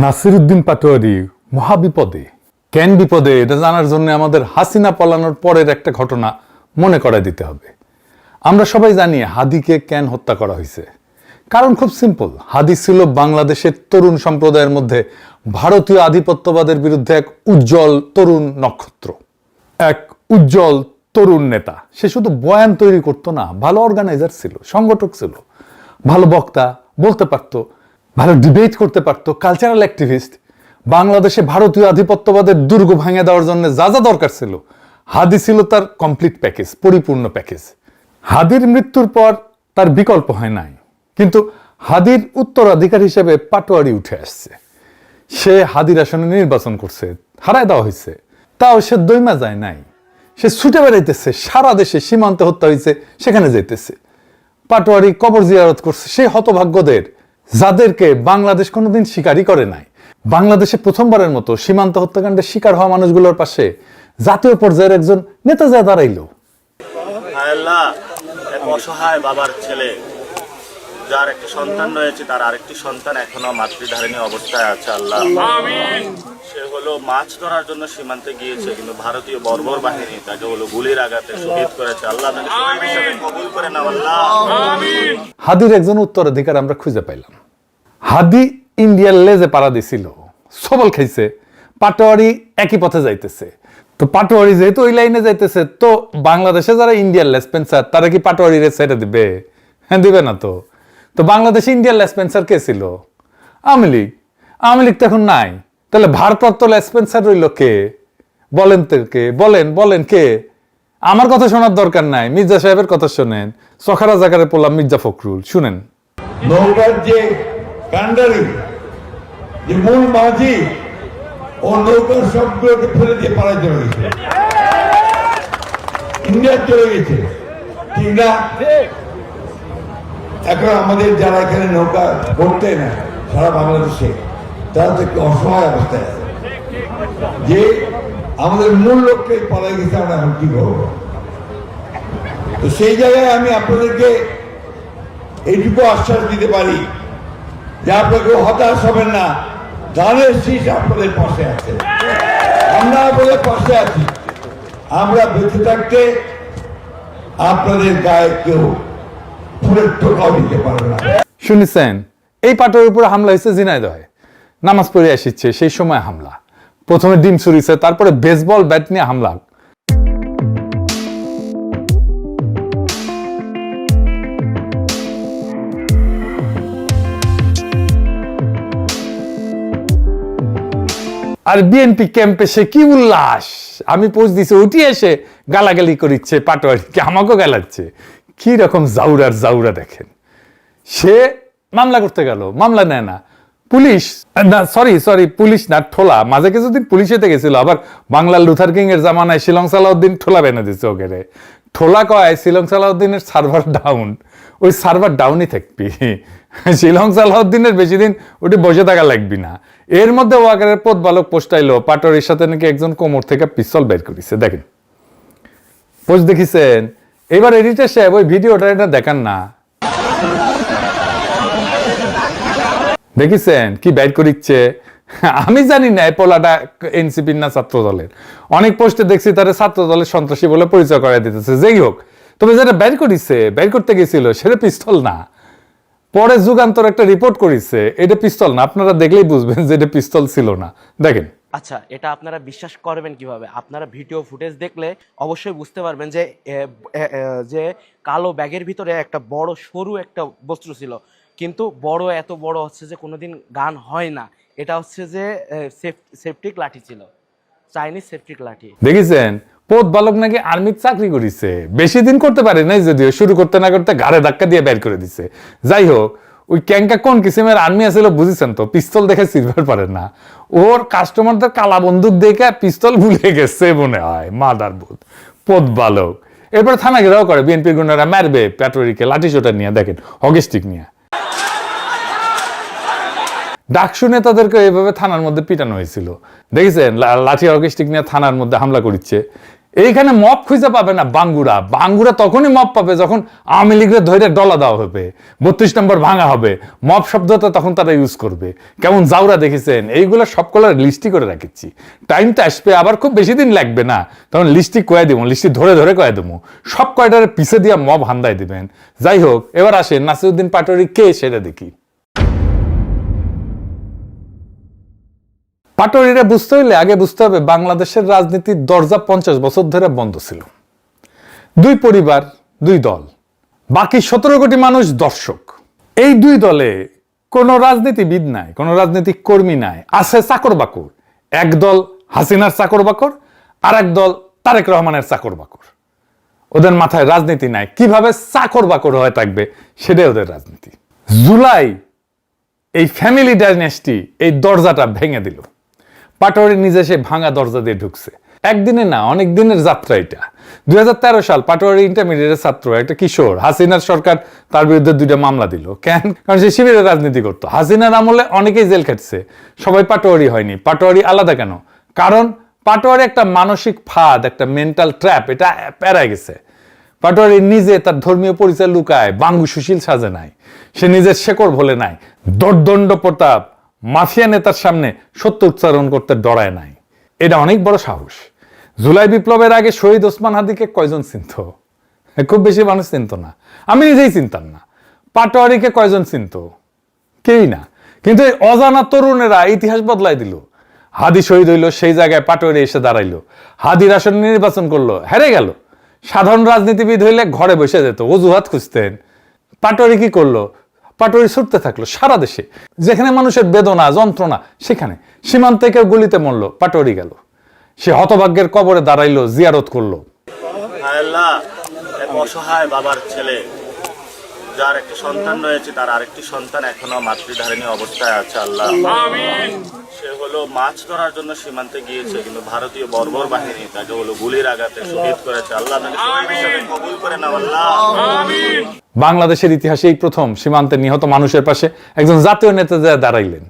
নাসিরউদ্দিন পাটোয়ারি মহাবিপদে। কেন বিপদে এটা জানার জন্য আমাদের হাসিনা পলানোর পরের একটা ঘটনা মনে করায় দিতে হবে। আমরা সবাই জানি হাদিকে কেন হত্যা করা হয়েছে। কারণ খুব সিম্পল, হাদি ছিল বাংলাদেশের তরুণ সম্প্রদায়ের মধ্যে ভারতীয় আধিপত্যবাদের বিরুদ্ধে এক উজ্জ্বল তরুণ নক্ষত্র, এক উজ্জ্বল তরুণ নেতা। সে শুধু বয়ান তৈরি করতো না, ভালো অর্গানাইজার ছিল, সংগঠক ছিল, ভালো বক্তা, বলতে পারতো, ভালো ডিবেট করতে পারতো, কালচারাল অ্যাক্টিভিস্ট। বাংলাদেশে ভারতীয় আধিপত্যবাদের দুর্গ ভাঙে দেওয়ার জন্য যা যা দরকার ছিল, হাদি ছিল তার কমপ্লিট প্যাকেজ, পরিপূর্ণ প্যাকেজ। হাদির মৃত্যুর পর তার বিকল্প হয় নাই, কিন্তু হাদির উত্তরাধিকার হিসেবে পাটোয়ারি উঠে আসছে। সে হাদির আসনে নির্বাচন করছে, হারায় দেওয়া হয়েছে, তাও সে দৈমা যায় নাই। সে ছুটে বেড়াইতেছে, সারা দেশে সীমান্তে হত্যা হয়েছে, সেখানে যাইতেছে। পাটোয়ারি কবর জিয়ারত করছে সেই হতভাগ্যদের, যাদেরকে বাংলাদেশ কোনোদিন স্বীকারই করে নাই। বাংলাদেশে প্রথমবারের মতো সীমান্ত হত্যাকাণ্ডের শিকার হওয়া মানুষগুলোর পাশে জাতীয় পর্যায়ের একজন নেতা যা দাঁড়াইলো। আল্লাহ, এক অসহায় বাবার ছেলে, যার একটি সন্তান রয়েছে, তার আরেকটি সন্তান এখনো মাতৃধারিণী অবস্থায় আছে। আল্লাহ, সে হলো মাছ ধরার জন্য সীমান্তে গিয়েছে, কিন্তু ভারতীয় বর্বর বাহিনী তাকে হলো গুলির আঘাতে শহীদ করেছে। আল্লাহ তাকে শহীদ হিসেবে কবুল করে নাও। আল্লাহ, হাদির একজন উত্তরাধিকার আমরা খুঁজে পাইলাম। হাদি ইন্ডিয়ার লেজে পাড়া দিছিল, সবল খাইছে। পাটোয়ারি একই পথে যাইতেছে। তো পাটোয়ারি যেহেতু ওই লাইনে যাইতেছে, তো বাংলাদেশে যারা ইন্ডিয়ার লেসপেন্সার, তারা কি পাটোয়ারিরে ছেড়ে দিবে? হ্যাঁ, দিবে না। তো বাংলাদেশে ইন্ডিয়ার লেসপেন্সার কে ছিল? আওয়ামী লীগ। আওয়ামী লীগ তো এখন নাই, তাহলে ভারপ্রাপ্ত লেসপেন্সার রইল কে? বলেন তো কে? বলেন কে? আমার কথা শোনার দরকার নাই, মির্জা সাহেবের কথা শোনেন। সখারা জাকারে পড়লাম মির্জা ফখরুল, শুনেন। নৌকার যে কান্ডারি, যে মূল মাঝি, ও নৌকার সবগুলোকে ফেলে দিয়ে পাড়ায় চলে গেছে, ইন্ডিয়া চলে গেছে, ঠিক না? এখন আমাদের যারা এখানে নৌকা পড়তে না সারা বাংলাদেশে, তারা তো একটু অসহায় অবস্থায় আছে, যে আমাদের মূল লক্ষ্যে পালাই গেছে, আমরা এখন কি করবো? তো সেই জায়গায় আমি আপনাদেরকে এইটুকু আশ্বাস দিতে পারি যে আপনাকে হতাশ হবেন না, ধানের শীষ আপনাদের পাশে আছে, আমরা আপনাদের পাশে আছি। আমরা বেঁচে থাকতে আপনাদের গায়ে কেউ ফুলের টোকাও দিতে পারবে না। শুনেছেন, এই পাটোয়ারির উপরে হামলা হয়েছে ঝিনাইদহে। নামাজ পড়ে আসছে সেই সময় হামলা। প্রথমে ডিম ছুরিছে, তারপরে বেসবল ব্যাট নিয়ে হামলা। আর বিএনপি ক্যাম্পে সে কি উল্লাস! আমি পোস্ট দিছি, উঠি এসে গালাগালি করিচ্ছে পাটোয়ারিকে, আমাকেও গালাচ্ছে। কি রকম জাউরা দেখেন। সে মামলা করতে গেল, মামলা নেয় না। পুলিশ না, সরি পুলিশ না, ঠোলা। মাঝে কিছুদিন পুলিশেতে গেছিল, আবার বাংলার লুথার কিং এর জামানায় শিলং সালাউদ্দিন ঠোলা বেনে দিচ্ছে ওকে। ঠোলা কয় শিলং সালাউদ্দিনের সার্ভার ডাউন, ওই সার্ভার ডাউনই থাকবি। শিলং সালাউদ্দিনের বেশি দিন ওটি বসে থাকা লাগবি না। এর মধ্যে ওয়াকারের পথ বালক পোস্টাইলো পাটোয়ারির সাথে নাকি একজন কোমর থেকে পিস্তল বের করেছে। দেখেন পোস্ট দেখিছেন? এবার এডিটর সাহেব ওই ভিডিওটা এটা দেখান না, দেখিছেন কি বের করিচ্ছে? আমি জানি না এই পোলাটা এনসিপির না ছাত্র দলের। অনেক পোস্টে দেখছি তারা ছাত্র দলের সন্ত্রাসী বলে পরিচয় করাই দিতেছে। যেই হোক, তবে যেটা বের করিছে, বের করতে গেছিল সেটা পিস্তল না। পরে যুগান্তর একটা রিপোর্ট করিছে এটা পিস্তল না। আপনারা দেখলেই বুঝবেন যে এটা পিস্তল ছিল না। দেখেন। আচ্ছা, এটা আপনারা বিশ্বাস করবেন কিভাবে? আপনারা ভিডিও ফুটেজ দেখলে অবশ্যই বুঝতে পারবেন যে যে কালো ব্যাগের ভিতরে একটা বড় সরু একটা বস্তু ছিল, কিন্তু এত বড় হচ্ছে যে কোনোদিন গান হয় না। এটা হচ্ছে যে সেফটিক লাঠি ছিল, চাইনিজ সেফটিক লাঠি। দেখেছেন, পথ বালক নাকি আর্মির চাকরি করিছে, বেশি দিন করতে পারে নাই, যদিও শুরু করতে না করতে ঘাড়ে ধাক্কা দিয়ে বের করে দিছে। যাই হোক, ওই ক্যাঙ্কা কোন কিসিমের আর্মি আছিল বুঝেছেন তো? পিস্তল দেখে সিলভার পারে না। ওর কাস্টমারদের কালা বন্দুক দেখে পিস্তল ভুলে গেছে মনে হয়। মাদার বোধ পথ বালক। এরপর থানা ঘেরাও করে, বিএনপির গুন্ডারা মারবে পাটোয়ারিকে লাঠি সোটা নিয়ে। দেখেন, হকিস্টিক নিয়ে। ডাকসু নেতাদেরকে এইভাবে থানার মধ্যে পিটানো হয়েছিল। দেখেছেন, লাঠি হকিস্টিক নিয়ে থানার মধ্যে হামলা করছে। এইখানে মব খুঁজে পাবে না বাঙ্গুরা। বাঙ্গুরা তখনই মব পাবে যখন আওয়ামী লীগের ধরে ডলা দেওয়া হবে, 32 নম্বর ভাঙা হবে, মব শব্দটা তখন তারা ইউজ করবে। কেমন জাউরা দেখেছেন? এইগুলো সবগুলোর লিস্টি করে রাখেছি, টাইমটা আসবে আবার, খুব বেশি দিন লাগবে না, তখন লিস্টি কয়ে দেবো, লিস্টি ধরে ধরে কয়ে দেবো, সব কয়টার পিছে দিয়ে মব হান্দায় দিবেন। যাই হোক, এবার আসেন নাসিরউদ্দিন পাটোয়ারি কে সেটা দেখি। পাটোয়ারিরা বুঝতে হইলে আগে বুঝতে হবে বাংলাদেশের রাজনীতির দরজা 50 বছর ধরে বন্ধ ছিল। দুই পরিবার, দুই দল, বাকি 17 কোটি মানুষ দর্শক। এই দুই দলে কোনো রাজনীতিবিদ নাই, কোনো রাজনৈতিক কর্মী নাই, আছে চাকর বাকর। এক দল হাসিনার চাকর বাকর, আর এক দল তারেক রহমানের চাকর বাকর। ওদের মাথায় রাজনীতি নাই, কিভাবে চাকর বাকর হয়ে থাকবে সেটাই ওদের রাজনীতি। জুলাই এই ফ্যামিলি ডাইনেস্টি এই দরজাটা ভেঙে দিল। পাটোয়ারি নিজে সে ভাঙা দরজা দিয়ে ঢুকছে। একদিনে না, অনেক দিনের যাত্রা এটা। 2013 সাল পাটোয়ারি ইন্টারমিডিয়েটের ছাত্র, একটা কিশোর, হাসিনার সরকার তার বিরুদ্ধে 2টা মামলা দিল। কেন? কারণ সে শিবিরের রাজনীতি করতো। হাসিনার আমলে অনেকেই জেল খাটছে, সবাই পাটোয়ারি হয়নি। পাটোয়ারি আলাদা কেন? কারণ পাটোয়ারি একটা মানসিক ফাঁদ, একটা মেন্টাল ট্র্যাপ, এটা পেরায় গেছে। পাটোয়ারি নিজে তার ধর্মীয় পরিচয় লুকায়, বাঙ্গু সুশীল সাজে নাই, সে নিজের শেকড় ভোলে নাই, দর্দণ্ড প্রতাপ মাফিয়া নেতার সামনে সত্য উচ্চারণ করতে ডরায় নাই। এটা অনেক বড় সাহস। জুলাই বিপ্লবের আগে শহীদ ওসমান হাদিকে কয়জন চিনত? খুব বেশি মানুষ চিনত না, আমি নিজেই চিনতাম না। পাটোয়ারিকে কয়জন চিনত? কেউই না। কিন্তু এই অজানা তরুণেরা ইতিহাস বদলাই দিল। হাদি শহীদ হইল, সেই জায়গায় পাটোয়ারি এসে দাঁড়াইলো, হাদির আসন নির্বাচন করলো, হেরে গেল। সাধারণ রাজনীতিবিদ হইলে ঘরে বসে যেত, অজুহাত খুঁজতেন। পাটোয়ারি কি করলো? পাটোয়ারি ছুটতে থাকলো সারা দেশে, যেখানে মানুষের বেদনা যন্ত্রণা, সেখানে। সীমান্তে কেউ গুলিতে মরলো, পাটোয়ারি গেল। সে হতভাগ্যের কবরে দাঁড়াইলো, জিয়ারত করলো। আল্লাহ, এক অসহায় বাবার ছেলে, যার একটি সন্তান রয়েছে, তার আরেকটি সন্তান এখনো মাতৃধারিণী অবস্থায় আছে। আল্লাহ, সে হলো মাছ ধরার জন্য সীমান্তে গিয়েছে, কিন্তু ভারতীয় বর্বর বাহিনী তাকে হলো গুলির আঘাতে শহীদ করেছে। আল্লাহ তাকে শহীদ হিসেবে কবুল করে নাও। আল্লাহ, বাংলাদেশের ইতিহাসে এই প্রথম সীমান্তে নিহত মানুষের পাশে একজন জাতীয় নেতা দাঁড়াইলেন।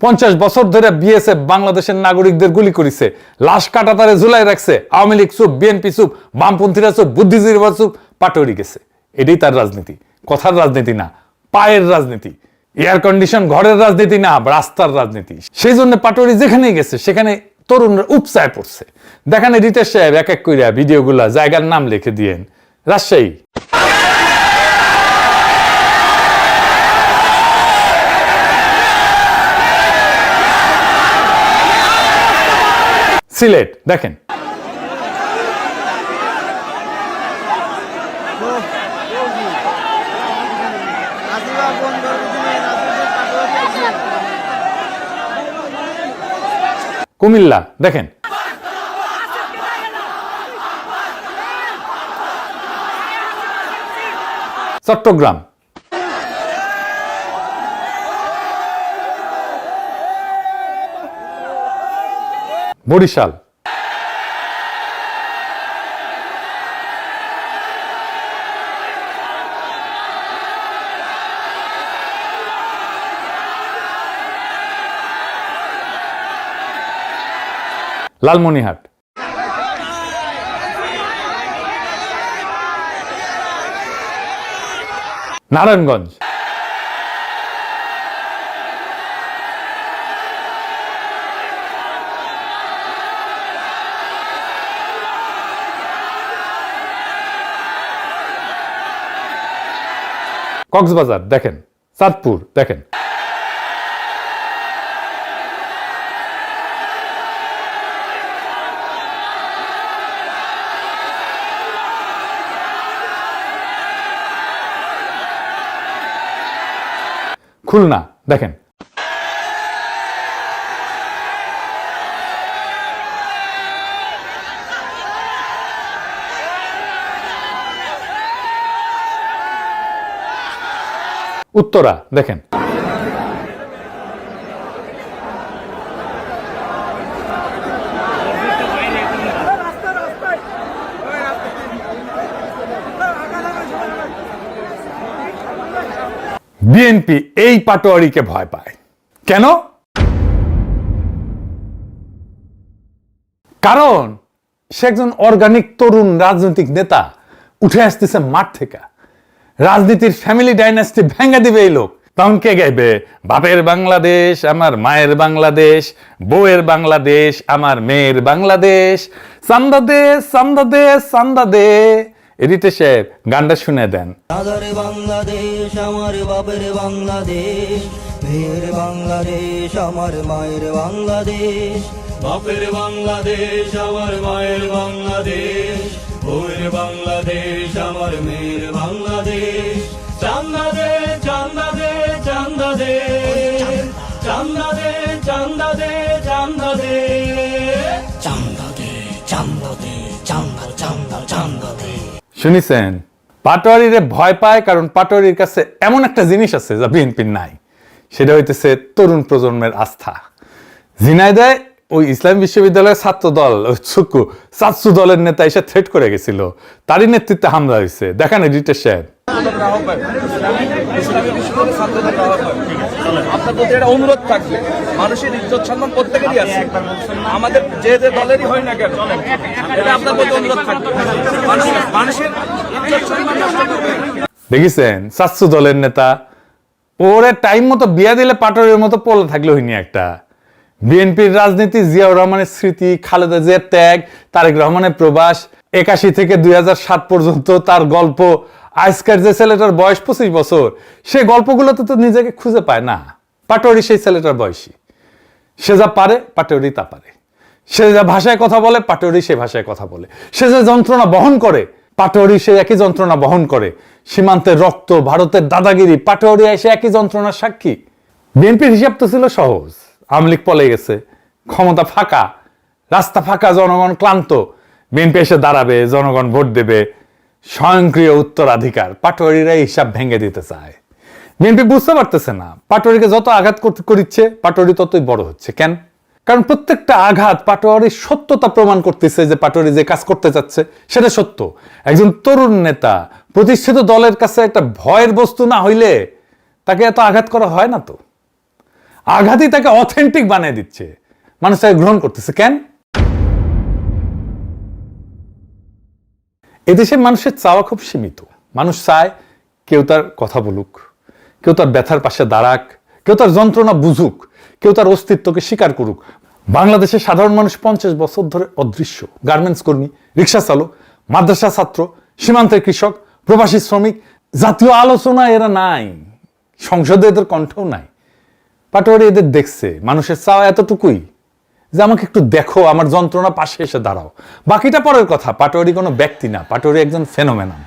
50 বছর ধরে বিএসএফ বাংলাদেশের নাগরিকদের গুলি করেছে, লাশ কাটাতারে ঝুলাই রাখছে। আওয়ামী লীগ চুপ, বিএনপি চুপ, বামপন্থীরা চুপ, বুদ্ধিজীবীরা চুপ, পাটোয়ারি গেছে। এটাই তার রাজনীতি, কথার রাজনীতি না, পায়ের রাজনীতি। এয়ার কন্ডিশন ঘরের রাজনীতি না, রাস্তার রাজনীতি। সেই জন্য পাটোয়ারি যেখানেই গেছে সেখানে তরুণরা উপচায় পড়ছে। দেখেন রিতেশ সাহেব এক এক কইরা ভিডিওগুলা জায়গার নাম লিখে দিয়েন। রাজশাহী, সিলেট, দেখেন কুমিল্লা, দেখেন চট্টগ্রাম, বরিশাল, লালমনিরহাট, নারায়ণগঞ্জ, কক্সবাজার, দেখেন চাঁদপুর, দেখেন খুলনা, দেখেন উত্তরা, দেখেন বিএনপি এই পাটোয়ারিকে ভয় পায়। কেন? কারণ সে একজন অর্গানিক তরুণ রাজনৈতিক নেতা, উঠে আসতেছে মাঠ থেকে। রাজনীতির ফ্যামিলি ডাইনাস্টি ভেঙে দিবে এই লোক। তখন কে গাইবে? বাপের বাংলাদেশ আমার মায়ের বাংলাদেশ, বউয়ের বাংলাদেশ আমার মেয়ের বাংলাদেশ, চান্দা দে চান্দা দে চান্দা দে। এডিটর সাহেব গানটা শুনে দেন। দাদার বাংলাদেশ আমার বাপের বাংলাদেশ, মেয়ের বাংলাদেশ আমার মায়ের বাংলাদেশ, বাপের বাংলাদেশ আমার মায়ের বাংলাদেশ, বউয়ের বাংলাদেশ আমার মেয়ের বাংলাদেশ। চান্দা দে চান্দা দে চান্দা দে চান্দা দে চান্দা দে চান্দা দে চান্দা দে চান্দা দে চান্দা চান্দা চান্দা দে। শুনিছেন? পাটোয়ারিরে ভয় পায় কারণ পাটোয়ারির কাছে এমন একটা জিনিস আছে যা বিএনপির নাই, সেটা হইতেছে তরুণ প্রজন্মের আস্থা। ঝিনাইদহে ওই ইসলাম বিশ্ববিদ্যালয়ের ছাত্র দল ছাত্র দলের নেতা এসে থ্রেট করে গেছিল, তারই নেতৃত্বে হামলা হয়েছে। দেখেন এডিটর সাহেব। আপনার প্রতি একটা অনুরোধ থাকবে, মানুষের ইজ্জত সম্মান প্রত্যেকেরই আছে, আমাদের যে যে দলেরই হয় না কেন, এটা আপনার প্রতি অনুরোধ থাকবে। মানুষের ইজ্জত সম্মান নষ্ট করবে। দেখেছেন ছাত্র দলের নেতা, ওরে টাইম মতো বিয়া দিলে পাটোয়ারির মতো পড়ে থাকলে হইনি একটা। বিএনপির রাজনীতি, জিয়াউর রহমানের স্মৃতি, খালেদা জিয়ার ত্যাগ, তারেক রহমানের প্রবাস, 81 থেকে 2007 পর্যন্ত তার গল্প। আজকের যে ছেলেটার বয়স 25 বছর, সে গল্পগুলোতে তো নিজেকে খুঁজে পায় না। পাটোয়ারি সেই ছেলেটার বয়সী, সে যা পারে পাটোয়ারি তা পারে, সে যা ভাষায় কথা বলে পাটোয়ারি সে ভাষায় কথা বলে, সে যে যন্ত্রণা বহন করে পাটোয়ারি সে একই যন্ত্রণা বহন করে। সীমান্তের রক্ত, ভারতের দাদাগিরি, পাটোয়ারি এসে একই যন্ত্রণার সাক্ষী। বিএনপির হিসাব তো ছিল সহজ, আওয়ামী লীগ পলে গেছে, ক্ষমতা ফাঁকা, রাস্তা ফাঁকা, জনগণ ক্লান্ত, বিএনপি এসে দাঁড়াবে, জনগণ ভোট দেবে, স্বয়ংক্রিয় উত্তরাধিকার। পাটোয়ারিরা হিসাব ভেঙে দিতে চায়। বিএনপি বুঝতে পারতেছে না, পাটোয়ারিকে যত আঘাত করিচ্ছে পাটোয়ারি ততই বড় হচ্ছে। কেন? কারণ প্রত্যেকটা আঘাত পাটোয়ারির সত্যতা প্রমাণ করতেছে যে পাটোয়ারি যে কাজ করতে চাচ্ছে সেটা সত্য। একজন তরুণ নেতা প্রতিষ্ঠিত দলের কাছে একটা ভয়ের বস্তু না হইলে তাকে এত আঘাত করা হয় না। তো আঘাতই তাকে অথেন্টিক বানিয়ে দিচ্ছে, মানুষ তাকে গ্রহণ করতেছে। কেন? এদেশে মানুষের চাওয়া খুব সীমিত। মানুষ চায় কেউ তার কথা বলুক, কেউ তার ব্যথার পাশে দাঁড়াক, কেউ তার যন্ত্রণা বুঝুক, কেউ তার অস্তিত্বকে স্বীকার করুক। বাংলাদেশের সাধারণ মানুষ 50 বছর ধরে অদৃশ্য। গার্মেন্টস কর্মী, রিক্সা চালক, মাদ্রাসা ছাত্র, সীমান্তের কৃষক, প্রবাসী শ্রমিক, জাতীয় আলোচনা এরা নাই, সংসদে এদের কণ্ঠও নাই। পাটোয়ারি এদের দেখছে। মানুষের চাওয়া এতটুকুই যে আমাকে একটু দেখো, আমার যন্ত্রণা পাশে এসে দাঁড়াও। বাকিটা পরের কথা। পাটোয়ারি কোনো ব্যক্তি না, পাটোয়ারি একজন ফেনোমেনন।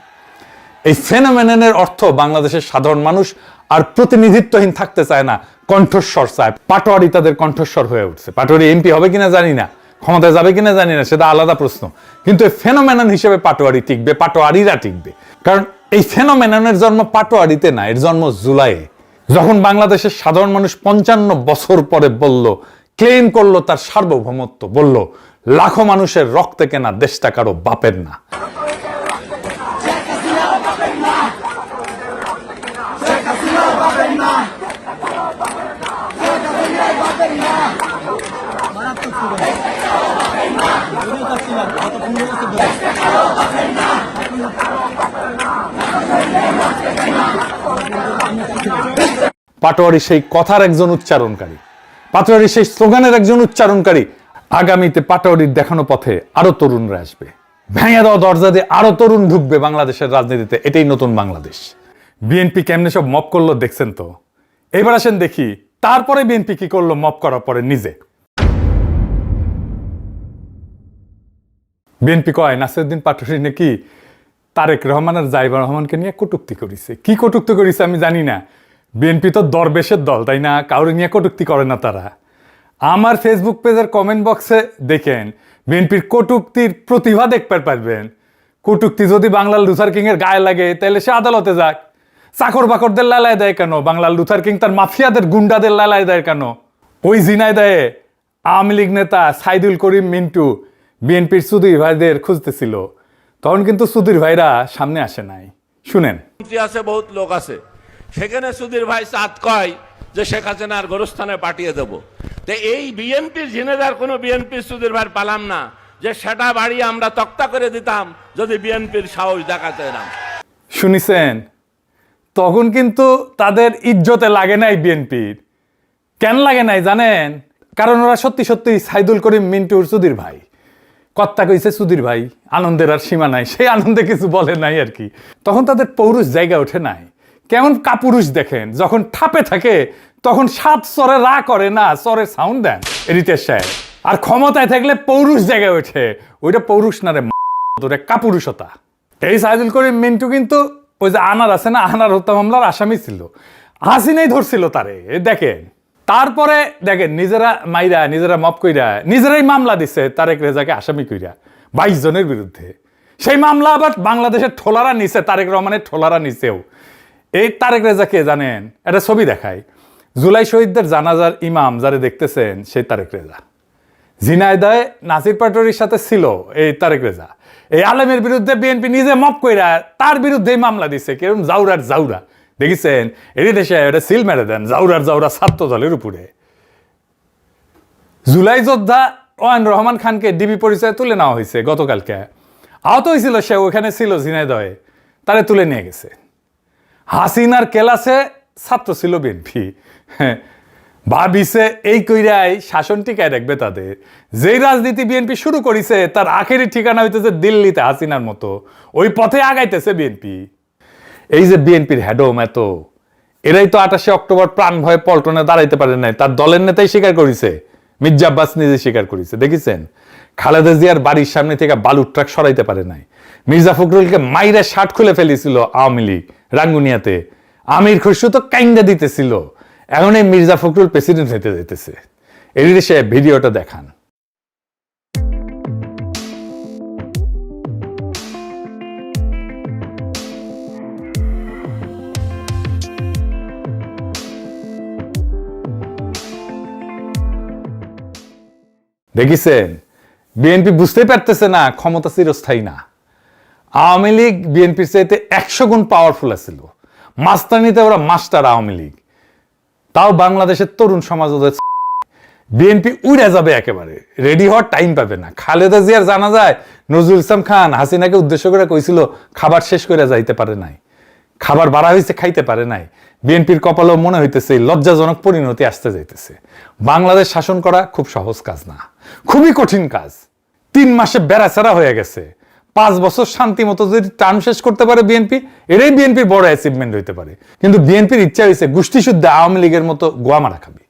এই ফেনোমেননের অর্থ বাংলাদেশের সাধারণ মানুষ আর প্রতিনিধিত্বহীন থাকতে চায় না, কণ্ঠস্বর চায়। পাটোয়ারি তাদের কণ্ঠস্বর হয়ে উঠছে। পাটোয়ারি এমপি হবে কিনা জানি না, ক্ষমতায় যাবে কিনা জানি না, সেটা আলাদা প্রশ্ন। কিন্তু এই ফেনোমেনন হিসেবে পাটোয়ারি টিকবে, পাটোয়ারিরা টিকবে। কারণ এই ফেনোমেননের জন্ম পাটোয়ারিতে না, এর জন্ম জুলাইয়ে, যখন বাংলাদেশের সাধারণ মানুষ 55 বছর পরে বলল, ক্লেম করলো তার সার্বভৌমত্ব, বলল লাখো মানুষের রক্তে কেনা দেশটা কারো বাপের না। পাটোয়ারি সেই কথার একজন উচ্চারণকারী, পাটোয়ারি সেই স্লোগানের একজন উচ্চারণকারী। আগামীতে পাটোয়ারির দেখানো পথে আরো তরুণরা আসবে, ভেঙে দেওয়া দরজা দিয়ে আরো তরুণ ঢুকবে বাংলাদেশের রাজনীতিতে। এটাই নতুন বাংলাদেশ। বিএনপি কেমনে সব মপ করলো দেখছেন তো। এবার আসেন দেখি তারপরে বিএনপি কি করলো মপ করার পরে নিজে। বিএনপি কয় নাসিরউদ্দিন পাটোয়ারি নাকি তারেক রহমান আর জাইবা রহমানকে নিয়ে কটূক্তি করেছে। কি কটূক্তি করেছে আমি জানি না। বিএনপি তো দরবেশের দল, তাই না? কাউরে নিয়ে কটূক্তি করে না তারা। আমার ফেসবুক পেজের কমেন্ট বক্সে দেখেন, বিএনপির কটূক্তির প্রতিভা দেখতে পারবেন। কটূক্তি যদি বাংলার লুথার কিং এর গায়ে লাগে তাহলে সে আদালতে যাক। চাকর বাকরদের লালায় দেয় কেন? বাংলার লুথার কিং তার মাফিয়াদের গুন্ডাদের লালায় দেয় কেন? ওই ঝিনাইদহে আওয়ামী লীগ নেতা সাইদুল করিম মিন্টু বিএনপির সুধীর ভাইদের খুঁজতেছিল, তখন কিন্তু সুধীর ভাইরা সামনে আসে নাই। শুনেন। আছে বহুত লোক আছে, সেখানে সুধীর ভাই চাঁদ কয় যে শেখ হাসিনার গোরস্থানে পাঠিয়ে দেবো। তো এই বিএনপির ঝিনেদার কোনো বিএনপির সুধীর ভাই পালাম না যে সেটা বাড়িয়ে আমরা তক্তা করে দিতাম যদি বিএনপির সাহস দেখাতে না। শুনিছেন, তখন কিন্তু তাদের ইজ্জতে লাগে নাই বিএনপির। কেন লাগে নাই জানেন? কারণ ওরা সত্যি সত্যি সাইদুল করিম মিন্টুর সুধীর ভাই। কর্তা কইছে সুধীর ভাই, আনন্দের আর সীমা নাই, সেই আনন্দে কিছু বলে নাই আর কি। তখন তাদের পৌরুষ জায়গা ওঠে নাই। কেমন কাপুরুষ দেখেন, যখন ঠাপে থাকে তখন 7 চরে রা করে না, চরের সাউন্ড দেন রিতেশ সাহেব। আর ক্ষমতায় থাকলে পৌরুষ জায়গায় ওঠে, ওইটা পৌরুষ না রে, ওটা কাপুরুষতা। এই সাইদুল করিম মিন্টু কিন্তু ওই যে আনার আছে না, আনার হত্যা মামলার আসামি ছিল, হাসিনাই ধরছিল তারে। দেখেন, তারপরে দেখেন নিজেরা মাইরা, নিজেরা মপ কইরা, নিজেরাই মামলা দিচ্ছে তারেক রেজাকে আসামি কইরা 22 জনের বিরুদ্ধে। সেই মামলা আবার বাংলাদেশের ঠোলারা নিছে, তারেক রহমানের ঠোলারা নিছেও। এই তারেক রেজাকে জানেন, একটা ছবি দেখায়, জুলাই শহীদদের জানাজার ইমাম যারে দেখতেছেন সেই তারেক রেজা। ঝিনাইদহে নাসির পাটোয়ারির সাথে ছিল এই তারেক রেজা। এই আলেমের বিরুদ্ধে বিএনপি নিজে মপ কইরা তার বিরুদ্ধেই মামলা দিচ্ছে। কেরম জাউরার জাউরা দেখেছেন, এটি দেশে এটা সিল মেরে দেন জাউরার জাউরা ছাত্র দলের উপরে। জুলাই যোদ্ধা ওয়ান রহমান খানকে ডিবি পরিচয়ে তুলে নেওয়া হয়েছে গতকালকে। আহত হয়েছিল সে, ওখানে ছিল ঝিনাইদহে, তারে তুলে নিয়ে গেছে। হাসিনার কেলাসে ছাত্র ছিল বিএনপি। ভাবিছে এই কইরাই শাসন টিকায় রাখবে তাদের। যেই রাজনীতি বিএনপি শুরু করেছে তার আখেরি ঠিকানা হইতেছে দিল্লিতে হাসিনার মতো, ওই পথে আগাইতেছে বিএনপি। এই যে বিএনপির হেডম এত, এরাই তো 28 অক্টোবর প্রাণ ভয়ে পল্টনে দাঁড়াইতে পারে নাই, তার দলের নেতাই স্বীকার করেছে, মির্জা আব্বাস নিজে স্বীকার করেছে। দেখেছেন, খালেদা জিয়ার বাড়ির সামনে থেকে বালুর ট্রাক সরাইতে পারে নাই। মির্জা ফখরুলকে মাইরে শার্ট খুলে ফেলেছিল আওয়ামী লীগ রাঙ্গুনিয়াতে, আমির খসরু তো কাইন্দা দিতেছিল। এখন এই মির্জা ফখরুল প্রেসিডেন্ট হইতে যেতেছে। এই সে ভিডিওটা দেখান। দেখিছেন, বিএনপি বুঝতেই পারতেছে না ক্ষমতা চিরস্থায়ী না। আওয়ামী লীগ বিএনপির চাইতে 100 গুণ পাওয়ারফুল আছিল। মাস্টারনিতে ওরা মাস্টার আওয়ামী লীগ। তাও বাংলাদেশের তরুণ সমাজ ওদের বিএনপি উড়ে যাবে একেবারে, রেডি হওয়ার টাইম পাবে না। খালেদা জিয়ার জানা যায় নজরুল ইসলাম খান হাসিনাকে উদ্দেশ্য করে কইছিল খাবার শেষ করে যাইতে পারে নাই, খাবার বাড়া হয়েছে খাইতে পারে নাই। বিএনপির কপালেও মনে হইতেছে লজ্জাজনক পরিণতি আসতে যাইতেছে। বাংলাদেশ শাসন করা খুব সহজ কাজ না, খুবই কঠিন কাজ। 3 মাসে বেড়াচেরা হয়ে গেছে। 5 বছর শান্তি মতো যদি টার্ম শেষ করতে পারে বিএনপি, এটাই বিএনপির বড় অ্যাচিভমেন্ট হইতে পারে। কিন্তু বিএনপির ইচ্ছা হয়েছে গোষ্ঠী শুদ্ধ আওয়ামী লীগের মতো গোয়া মারা খাবি।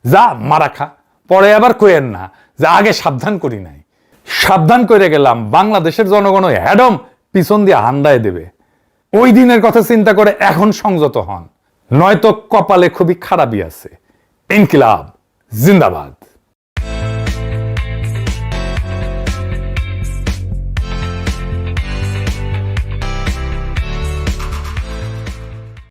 যা মারা খা, পরে আবার কইেন না যে আগে সাবধান করি নাই। সাবধান করে গেলাম, বাংলাদেশের জনগণ হ্যাডম পিছন দিয়ে হান্দায় দেবে। ওই দিনের কথা চিন্তা করে এখন সংযত হন, নয়তো কপালে খুবই খারাপই আছে। ইনকিলাব জিন্দাবাদ।